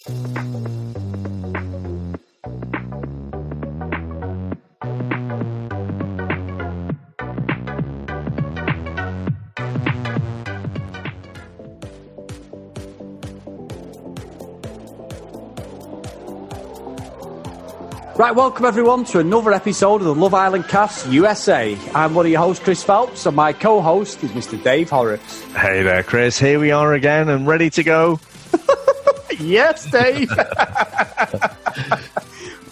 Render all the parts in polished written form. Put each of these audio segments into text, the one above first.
Right, welcome everyone to another episode of the Love Island Cast USA. I'm one of your hosts, Chris Phelps, and my co-host is Mr. Dave Horrocks. Hey there, Chris. Here we are again and ready to go. Yes, Dave.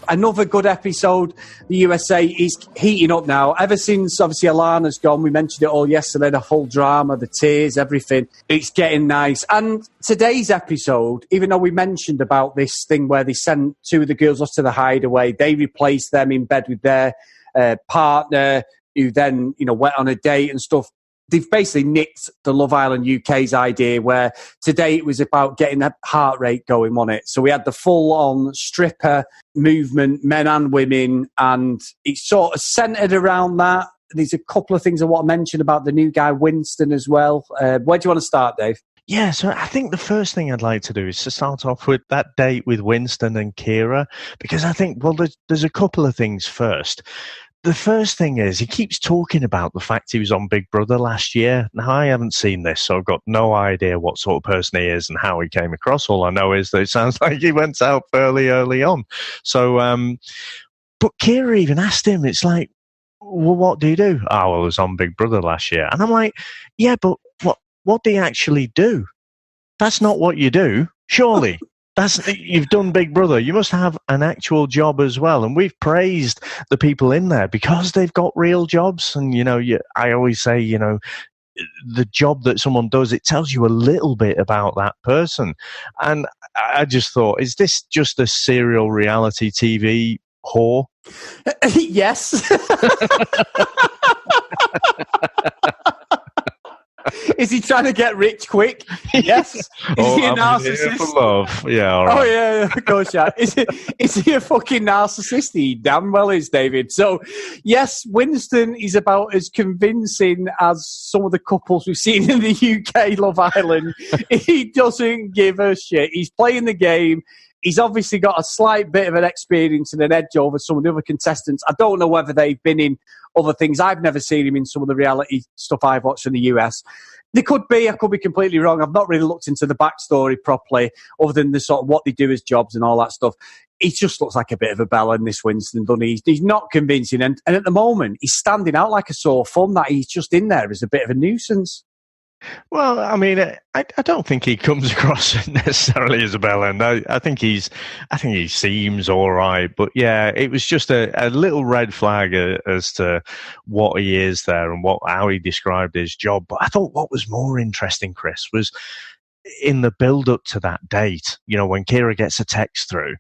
Another good episode. The USA is heating up now. Ever since, obviously, Alana's gone, we mentioned it all yesterday, the whole drama, the tears, everything. It's getting nice. And today's episode, even though we mentioned about this thing where they sent two of the girls off to the hideaway, they replaced them in bed with their partner, who then, went on a date and stuff. They've basically nicked the Love Island UK's idea where today it was about getting that heart rate going, wasn't it? So we had the full-on stripper movement, men and women, and it's sort of centred around that. There's a couple of things I want to mention about the new guy, Winston, as well. Where do you want to start, Dave? Yeah, so I think the first thing I'd like to do is to start off with that date with Winston and Kira, because I think, well, there's a couple of things first. The first thing is he keeps talking about the fact he was on Big Brother last year. Now, I haven't seen this, so I've got no idea what sort of person he is and how he came across. All I know is that it sounds like he went out fairly early on. So, but Kira even asked him, it's like, well, what do you do? Oh, well, I was on Big Brother last year. And I'm like, yeah, but what do you actually do? That's not what you do, surely. You've done Big Brother. You must have an actual job as well. And we've praised the people in there because they've got real jobs. And, I always say, the job that someone does, it tells you a little bit about that person. And I just thought, is this just a serial reality TV whore? Yes. Is he trying to get rich quick? Yes. Is he a narcissist? Here for love. Yeah, all right. Oh, yeah, of course, yeah. Is he a fucking narcissist? He damn well is, David. So, yes, Winston is about as convincing as some of the couples we've seen in the UK Love Island. He doesn't give a shit. He's playing the game. He's obviously got a slight bit of an experience and an edge over some of the other contestants. I don't know whether they've been in other things. I've never seen him in some of the reality stuff I've watched in the US. They could be. I could be completely wrong. I've not really looked into the backstory properly, other than the sort of what they do as jobs and all that stuff. He just looks like a bit of a bell in this Winston, doesn't he? He's not convincing. And at the moment, he's standing out like a sore thumb that he's just in there as a bit of a nuisance. Well, I mean, I don't think he comes across necessarily as a bellend. I think he seems all right, but yeah, it was just a little red flag as to what he is there and how he described his job. But I thought what was more interesting, Chris, was in the build up to that date. When Kira gets a text through,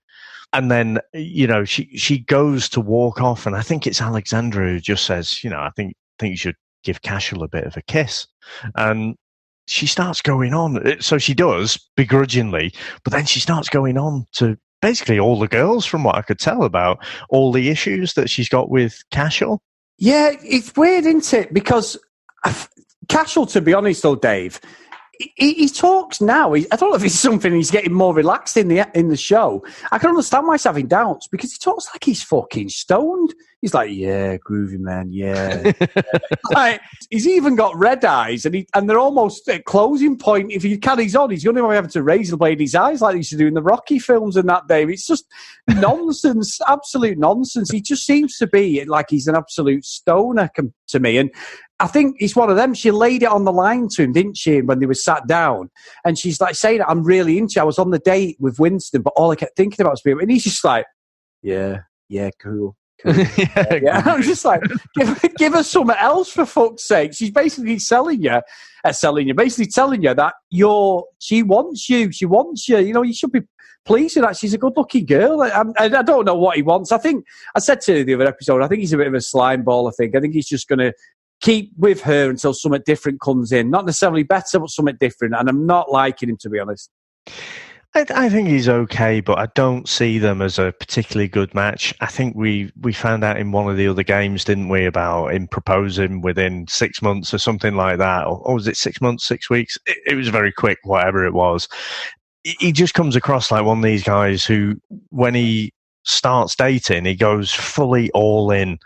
and then she goes to walk off, and I think it's Alexandra who just says, I think you should give Cashel a bit of a kiss. And she starts going on. So she does, begrudgingly, but then she starts going on to basically all the girls, from what I could tell, about all the issues that she's got with Cashel. Yeah, it's weird, isn't it? Because Cashel, to be honest, though, Dave, he talks now. I don't know if it's something he's getting more relaxed in the show. I can understand why he's having doubts, because he talks like he's fucking stoned. He's like, yeah, groovy man, yeah. Like, he's even got red eyes, and they're almost at closing point. If he carries on, he's going to be having to razor blade his eyes like he used to do in the Rocky films and that, Dave. It's just nonsense, absolute nonsense. He just seems to be like he's an absolute stoner to me. And I think he's one of them. She laid it on the line to him, didn't she, when they were sat down? And she's like saying, I'm really into you. I was on the date with Winston, but all I kept thinking about was being... And he's just like, yeah, cool. Yeah. I'm just like, give her something else, for fuck's sake. She's basically basically telling you that she wants you. You should be pleased with that. She's a good-looking girl. I don't know what he wants. I think I said to the other episode, I think he's a bit of a slime ball. I think he's just going to keep with her until something different comes in. Not necessarily better, but something different. And I'm not liking him, to be honest. I think he's okay, but I don't see them as a particularly good match. I think we found out in one of the other games, didn't we, about him proposing within 6 months or something like that. Or was it 6 months, 6 weeks? It was very quick, whatever it was. he just comes across like one of these guys who, when he starts dating, he goes fully all in,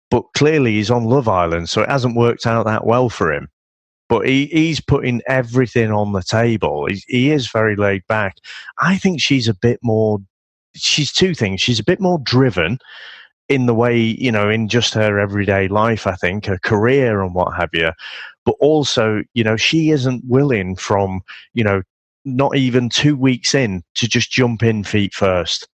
but clearly he's on Love Island, so it hasn't worked out that well for him. But he's putting everything on the table. He is very laid back. I think she's two things. She's a bit more driven in the way, in just her everyday life, I think, her career and what have you. But also, she isn't willing from, not even 2 weeks in to just jump in feet first.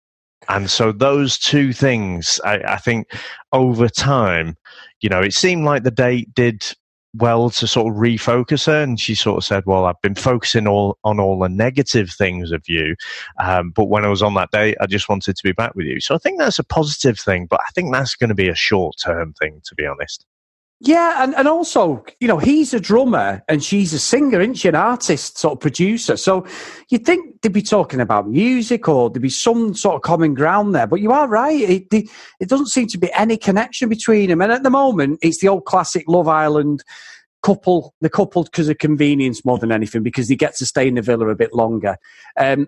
And so those two things, I think over time, it seemed like the date did well to sort of refocus her, and she sort of said, well, I've been focusing on all the negative things of you, but when I was on that date, I just wanted to be back with you. So I think that's a positive thing, but I think that's going to be a short-term thing, to be honest. Yeah, and also, he's a drummer and she's a singer, isn't she? An artist, sort of producer. So you'd think they'd be talking about music or there'd be some sort of common ground there. But you are right. It doesn't seem to be any connection between them. And at the moment, it's the old classic Love Island couple. They're coupled because of convenience more than anything, because they get to stay in the villa a bit longer. And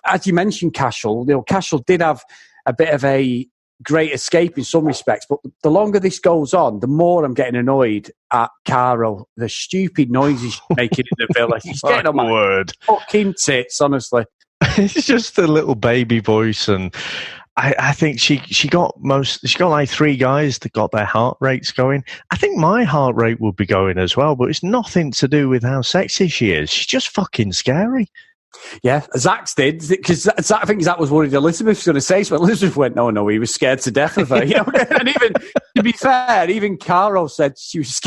as you mentioned, Cashel, Cashel did have a bit of a great escape in some respects, but the longer this goes on, the more I'm getting annoyed at Caro. The stupid noises she's making in the villa. She's getting on my fucking tits, honestly. It's just a little baby voice, and I think she got like 3 guys that got their heart rates going. I think my heart rate would be going as well, but it's nothing to do with how sexy she is. She's just fucking scary. Yeah, Zach's did, because I think Zach was worried Elizabeth was going to say so. Elizabeth went, no, he was scared to death of her. And even, to be fair, even Caro said she was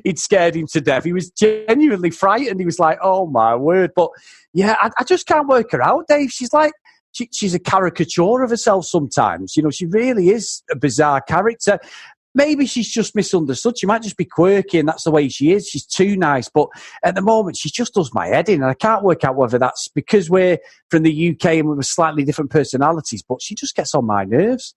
he'd scared him to death. He was genuinely frightened. He was like, oh my word. But yeah, I just can't work her out, Dave. She's like, she's a caricature of herself sometimes. She really is a bizarre character. Maybe she's just misunderstood. She might just be quirky and that's the way she is. She's too nice. But at the moment, she just does my head in. And I can't work out whether that's because we're from the UK and we're slightly different personalities, but she just gets on my nerves.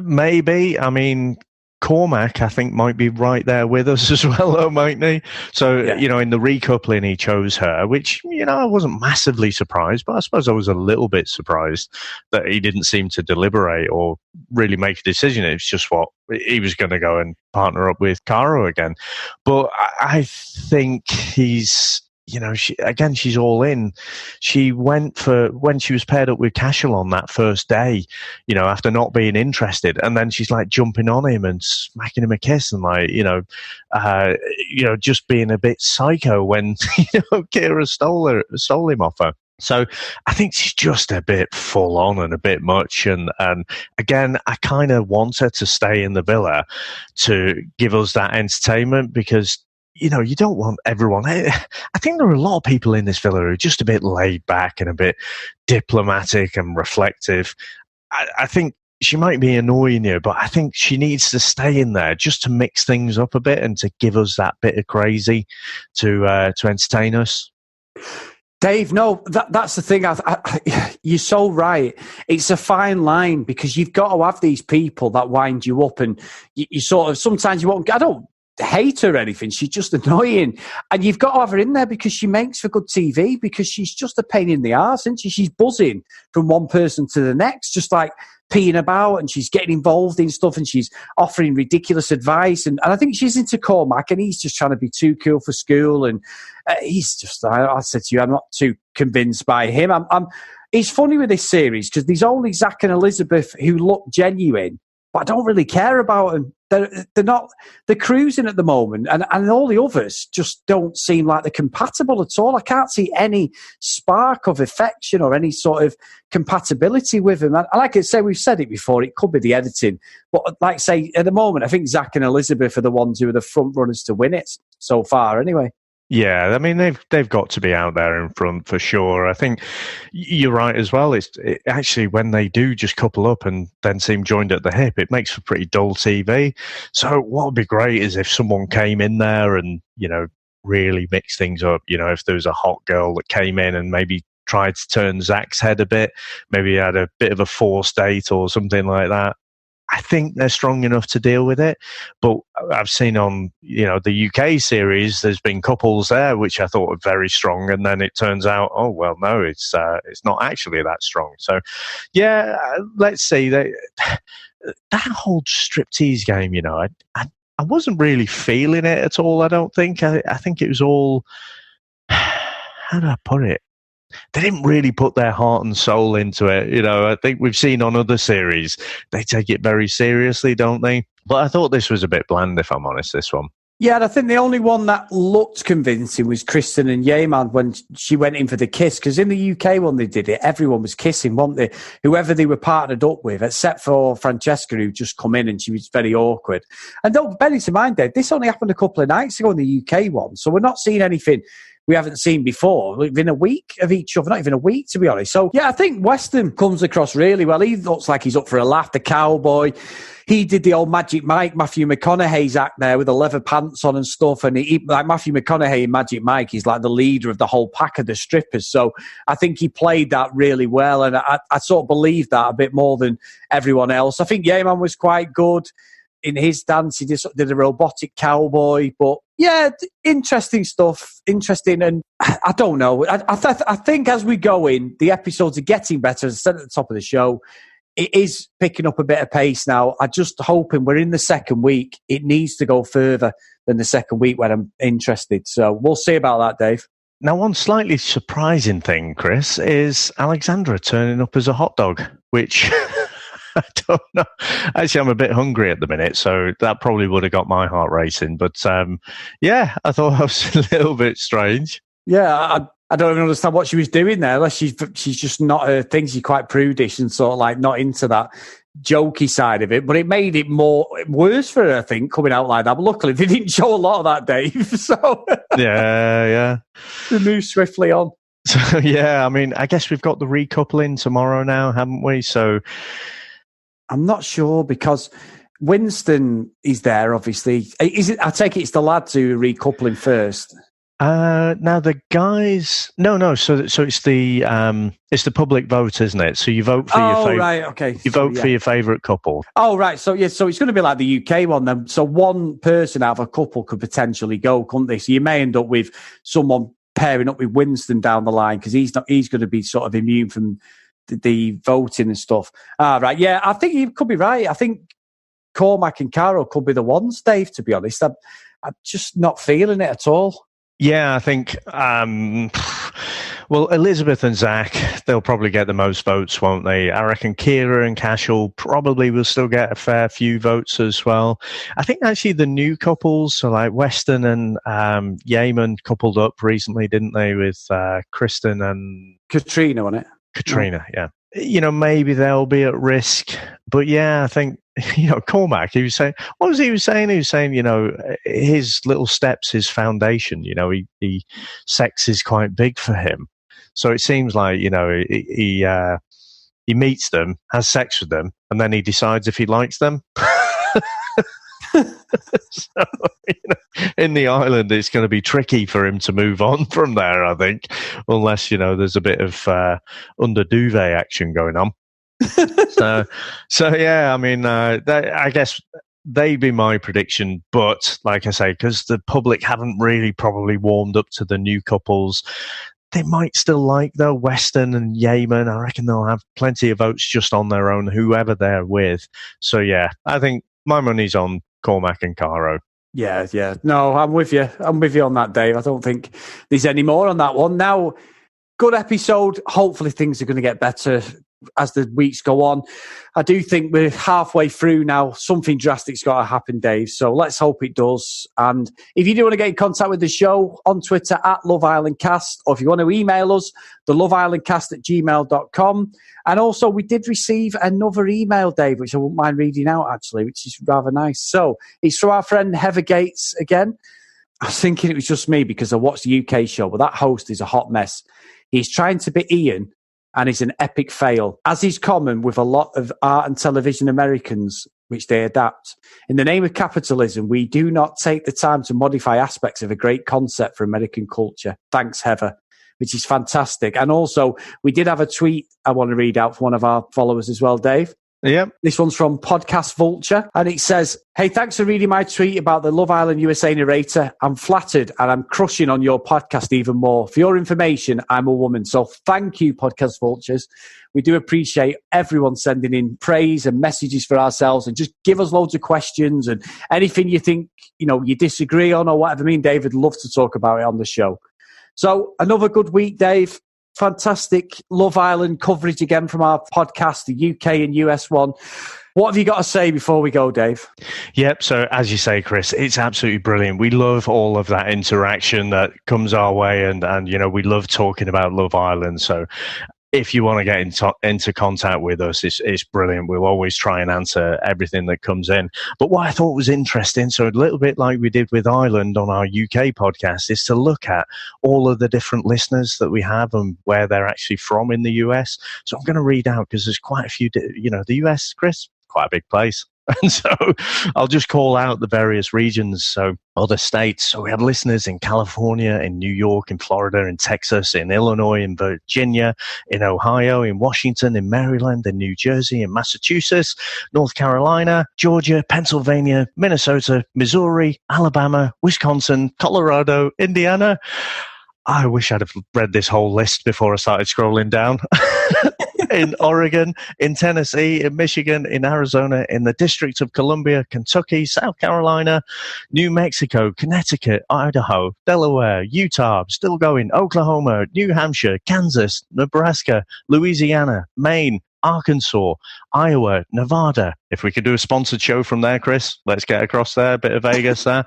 Maybe. I mean, Cormac, I think, might be right there with us as well, though, mightn't he? So, yeah. In the recoupling, he chose her, which, I wasn't massively surprised, but I suppose I was a little bit surprised that he didn't seem to deliberate or really make a decision. It's just what he was going to go and partner up with Caro again. But I think he's... she's all in. She went for when she was paired up with Cashel on that first day, after not being interested, and then she's like jumping on him and smacking him a kiss and like, just being a bit psycho when Kira stole him off her. So I think she's just a bit full on and a bit much. And again, I kind of want her to stay in the villa to give us that entertainment, because you don't want everyone. I think there are a lot of people in this villa who are just a bit laid back and a bit diplomatic and reflective. I think she might be annoying you, but I think she needs to stay in there just to mix things up a bit and to give us that bit of crazy to entertain us. Dave, no, that's the thing. You're so right. It's a fine line, because you've got to have these people that wind you up, and you sort of, sometimes you won't. I don't hate her or anything. She's just annoying, and you've got to have her in there because she makes for good TV, because she's just a pain in the arse, isn't she? She's buzzing from one person to the next, just like peeing about, and she's getting involved in stuff, and she's offering ridiculous advice, and I think she's into Cormac, and he's just trying to be too cool for school, and he's just, I said to you, I'm not too convinced by him. It's funny with this series, because there's only Zach and Elizabeth who look genuine, but I don't really care about them. They're cruising at the moment, and all the others just don't seem like they're compatible at all. I can't see any spark of affection or any sort of compatibility with them. And like I say, we've said it before, it could be the editing, but like I say, at the moment, I think Zach and Elizabeth are the ones who are the front runners to win it so far, anyway. Yeah, I mean, they've got to be out there in front for sure. I think you're right as well. It actually, when they do just couple up and then seem joined at the hip, it makes for pretty dull TV. So what would be great is if someone came in there and, really mix things up. If there was a hot girl that came in and maybe tried to turn Zach's head a bit, maybe had a bit of a forced date or something like that. I think they're strong enough to deal with it. But I've seen on, the UK series, there's been couples there which I thought were very strong, and then it turns out, oh well, no, it's not actually that strong. So, yeah, let's see. That whole striptease game, I wasn't really feeling it at all. I don't think. I think it was all. How do I put it? They didn't really put their heart and soul into it. I think we've seen on other series, they take it very seriously, don't they? But I thought this was a bit bland, if I'm honest, this one. Yeah, and I think the only one that looked convincing was Kristen and Yeman when she went in for the kiss. Because in the UK when they did it, everyone was kissing, weren't they? Whoever they were partnered up with, except for Francesca, who just come in and she was very awkward. And don't bear in mind, Dave, this only happened a couple of nights ago in the UK one. So we're not seeing anything we haven't seen before within a week of each other, not even a week, to be honest. So, yeah, I think Weston comes across really well. He looks like he's up for a laugh, the cowboy. He did the old Magic Mike, Matthew McConaughey's act there with the leather pants on and stuff. And he, like Matthew McConaughey in Magic Mike, he's like the leader of the whole pack of the strippers. So I think he played that really well. And I sort of believed that a bit more than everyone else. I think Yeman was quite good in his dance. He did a robotic cowboy. But yeah, interesting stuff. Interesting. And I don't know. I think as we go in, the episodes are getting better. As I said at the top of the show, it is picking up a bit of pace now. I'm just hoping we're in the second week. It needs to go further than the second week when I'm interested. So we'll see about that, Dave. Now, one slightly surprising thing, Chris, is Alexandra turning up as a hot dog, which I don't know. Actually, I'm a bit hungry at the minute, so that probably would have got my heart racing. But yeah, I thought that was a little bit strange. Yeah, I don't even understand what she was doing there, unless she's just not her thing. She's quite prudish and sort of like not into that jokey side of it. But it made it worse for her, I think, coming out like that. But luckily, they didn't show a lot of that, Dave. So yeah. They moved swiftly on. So yeah, I mean, I guess we've got the recoupling tomorrow now, haven't we? So I'm not sure because Winston is there, obviously. Is it? I take it's the lads who are recoupling first. Now the guys, no. So it's the public vote, isn't it? So you vote for your favorite. Right, okay. You vote for your favorite couple. Oh, right. So yeah, so it's going to be like the UK one then. So one person out of a couple could potentially go, couldn't they? So you may end up with someone pairing up with Winston down the line because he's going to be sort of immune from the voting and stuff. Right. Yeah, I think you could be right. I think Cormac and Caro could be the ones, Dave. To be honest, I'm just not feeling it at all. Yeah, I think, well, Elizabeth and Zach, they'll probably get the most votes, won't they? I reckon Krya and Cashel probably will still get a fair few votes as well. I think actually the new couples, so like Weston and Yeman coupled up recently, didn't they, with Kristen and Katrina, wasn't it? Katrina, yeah. Maybe they'll be at risk. But yeah, I think, Cormac, he was saying, what was he saying? He was saying, his little steps, his foundation, he sex is quite big for him. So it seems like, he meets them, has sex with them, and then he decides if he likes them. So, in the island, it's going to be tricky for him to move on from there, I think, unless, there's a bit of under duvet action going on. So yeah, I mean, I guess they'd be my prediction. But like I say, because the public haven't really probably warmed up to the new couples, they might still like though Weston and Yeman. I reckon they'll have plenty of votes just on their own, whoever they're with. So yeah, I think my money's on Cormac and Caro. Yeah. No, I'm with you. I'm with you on that, Dave. I don't think there's any more on that one. Now, good episode. Hopefully things are going to get better as the weeks go on. I do think we're halfway through now. Something drastic's got to happen, Dave. So let's hope it does. And if you do want to get in contact with the show, on Twitter at Love Island Cast, or if you want to email us, theloveislandcast@gmail.com. And also, we did receive another email, Dave, which I wouldn't mind reading out, actually, which is rather nice. So it's from our friend Heather Gates again. I was thinking it was just me because I watched the UK show, but that host is a hot mess. He's trying to be Ian, and it's an epic fail, as is common with a lot of art and television Americans, which they adapt. In the name of capitalism, we do not take the time to modify aspects of a great concept for American culture. Thanks, Heather, which is fantastic. And also, we did have a tweet I want to read out for one of our followers as well, Dave. Yep. This one's from Podcast Vulture, and it says, "Hey, thanks for reading my tweet about the Love Island USA narrator. I'm flattered, and I'm crushing on your podcast even more. For your information, I'm a woman." So thank you, Podcast Vultures. We do appreciate everyone sending in praise and messages for ourselves, and just give us loads of questions and anything you think, you disagree on or whatever. Me and David love to talk about it on the show. So another good week, Dave. Fantastic Love Island coverage again from our podcast, the UK and US one. What have you got to say before we go, Dave? Yep. So as you say, Chris, it's absolutely brilliant. We love all of that interaction that comes our way, and we love talking about Love Island. So if you want to get into contact with us, it's brilliant. We'll always try and answer everything that comes in. But what I thought was interesting, so a little bit like we did with Ireland on our UK podcast, is to look at all of the different listeners that we have and where they're actually from in the US. So I'm going to read out, because there's quite a few, the US, Chris, quite a big place. And so I'll just call out the various regions, so other states. So we have listeners in California, in New York, in Florida, in Texas, in Illinois, in Virginia, in Ohio, in Washington, in Maryland, in New Jersey, in Massachusetts, North Carolina, Georgia, Pennsylvania, Minnesota, Missouri, Alabama, Wisconsin, Colorado, Indiana. I wish I'd have read this whole list before I started scrolling down. In Oregon, in Tennessee, in Michigan, in Arizona, in the District of Columbia, Kentucky, South Carolina, New Mexico, Connecticut, Idaho, Delaware, Utah, still going, Oklahoma, New Hampshire, Kansas, Nebraska, Louisiana, Maine, Arkansas, Iowa, Nevada. If we could do a sponsored show from there, Chris, let's get across there, a bit of Vegas there.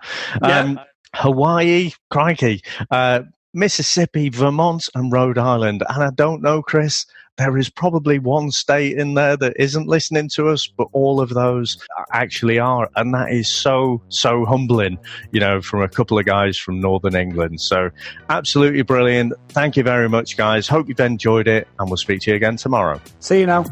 Hawaii, crikey, Mississippi, Vermont, and Rhode Island. And I don't know, Chris, there is probably one state in there that isn't listening to us, but all of those actually are. And that is so, so humbling, from a couple of guys from Northern England. So absolutely brilliant. Thank you very much, guys. Hope you've enjoyed it, and we'll speak to you again tomorrow. See you now.